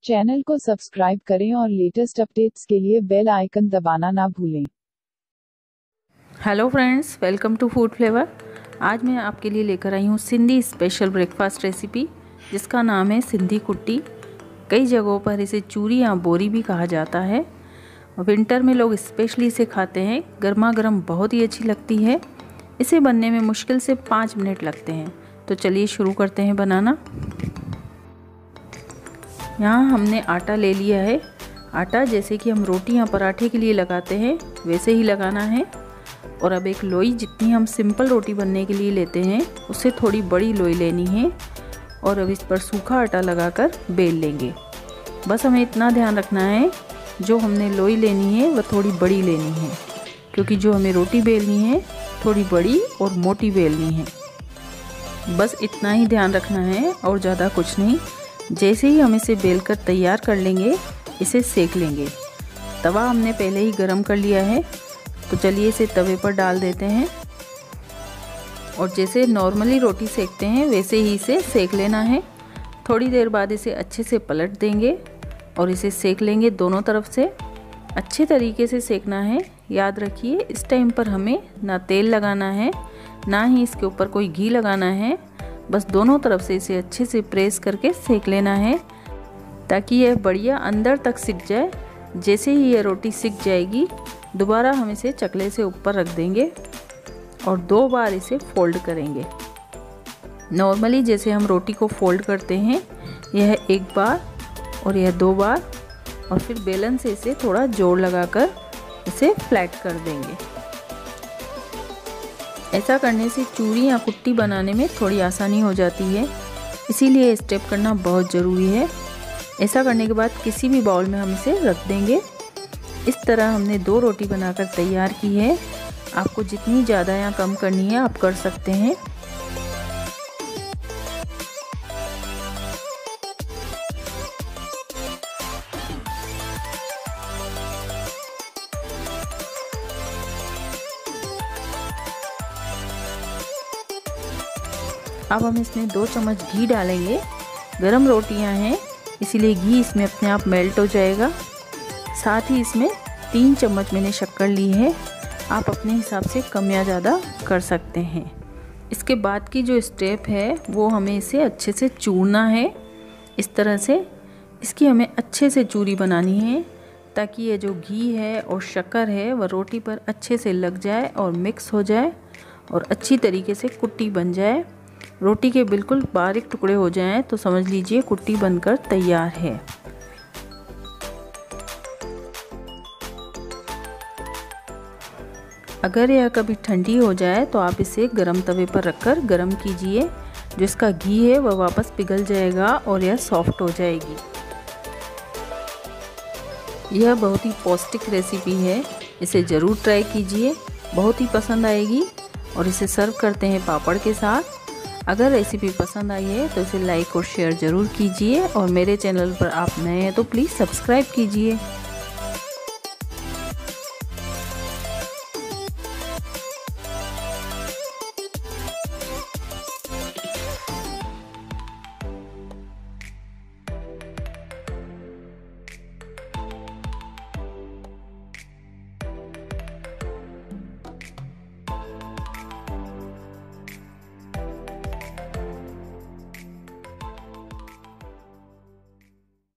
Channel को subscribe करें और लेटेस्ट अपडेट्स के लिए बेल आइकन दबाना ना भूलें। Hello friends, welcome to Food Flavour. आज मैं आपके लिए लेकर आई हूँ सिंधी स्पेशल ब्रेकफास्ट रेसिपी जिसका नाम है सिंधी कुट्टी। कई जगहों पर इसे चूरी या बोरी भी कहा जाता है। विंटर में लोग स्पेशली इसे खाते हैं। गर्मा गर्म बहुत ही अच्छी लगती है। इसे बनने में मुश्किल से 5 मिनट लगते हैं। तो चलिए शुरू करते हैं बनाना। यहाँ हमने आटा ले लिया है। आटा जैसे कि हम रोटी या पराठे के लिए लगाते हैं वैसे ही लगाना है। और अब एक लोई जितनी हम सिंपल रोटी बनने के लिए लेते हैं उससे थोड़ी बड़ी लोई लेनी है और अब इस पर सूखा आटा लगाकर बेल लेंगे। बस हमें इतना ध्यान रखना है जो हमने लोई लेनी है वह थोड़ी बड़ी लेनी है, क्योंकि जो हमें रोटी बेलनी है थोड़ी बड़ी और मोटी बेलनी है। बस इतना ही ध्यान रखना है और ज़्यादा कुछ नहीं। जैसे ही हम इसे बेलकर तैयार कर लेंगे इसे सेक लेंगे। तवा हमने पहले ही गरम कर लिया है, तो चलिए इसे तवे पर डाल देते हैं और जैसे नॉर्मली रोटी सेकते हैं वैसे ही इसे सेक लेना है। थोड़ी देर बाद इसे अच्छे से पलट देंगे और इसे सेक लेंगे। दोनों तरफ से अच्छे तरीके से सेकना है। याद रखिए इस टाइम पर हमें ना तेल लगाना है ना ही इसके ऊपर कोई घी लगाना है। बस दोनों तरफ से इसे अच्छे से प्रेस करके सेक लेना है ताकि यह बढ़िया अंदर तक सिक जाए। जैसे ही यह रोटी सिक जाएगी दोबारा हम इसे चकले से ऊपर रख देंगे और 2 बार इसे फोल्ड करेंगे। नॉर्मली जैसे हम रोटी को फोल्ड करते हैं यह 1 बार और यह 2 बार, और फिर बेलन से इसे थोड़ा जोर लगाकर इसे फ्लैट कर देंगे। ऐसा करने से चूरी या कुट्टी बनाने में थोड़ी आसानी हो जाती है, इसीलिए स्टेप करना बहुत ज़रूरी है। ऐसा करने के बाद किसी भी बाउल में हम इसे रख देंगे। इस तरह हमने 2 रोटी बनाकर तैयार की है। आपको जितनी ज़्यादा या कम करनी है आप कर सकते हैं। अब हम इसमें 2 चम्मच घी डालेंगे। गरम रोटियां हैं इसीलिए घी इसमें अपने आप मेल्ट हो जाएगा। साथ ही इसमें 3 चम्मच मैंने शक्कर ली है। आप अपने हिसाब से कम या ज़्यादा कर सकते हैं। इसके बाद की जो स्टेप है वो हमें इसे अच्छे से चूरना है। इस तरह से इसकी हमें अच्छे से चूरी बनानी है ताकि ये जो घी है और शक्कर है वह रोटी पर अच्छे से लग जाए और मिक्स हो जाए और अच्छी तरीके से कुट्टी बन जाए। रोटी के बिल्कुल बारीक टुकड़े हो जाएं तो समझ लीजिए कुट्टी बनकर तैयार है। अगर यह कभी ठंडी हो जाए तो आप इसे गरम तवे पर रखकर गरम कीजिए। जो इसका घी है वह वापस पिघल जाएगा और यह सॉफ्ट हो जाएगी। यह बहुत ही पौष्टिक रेसिपी है, इसे ज़रूर ट्राई कीजिए, बहुत ही पसंद आएगी। और इसे सर्व करते हैं पापड़ के साथ। अगर रेसिपी पसंद आई है तो इसे लाइक और शेयर ज़रूर कीजिए और मेरे चैनल पर आप नए हैं तो प्लीज़ सब्सक्राइब कीजिए।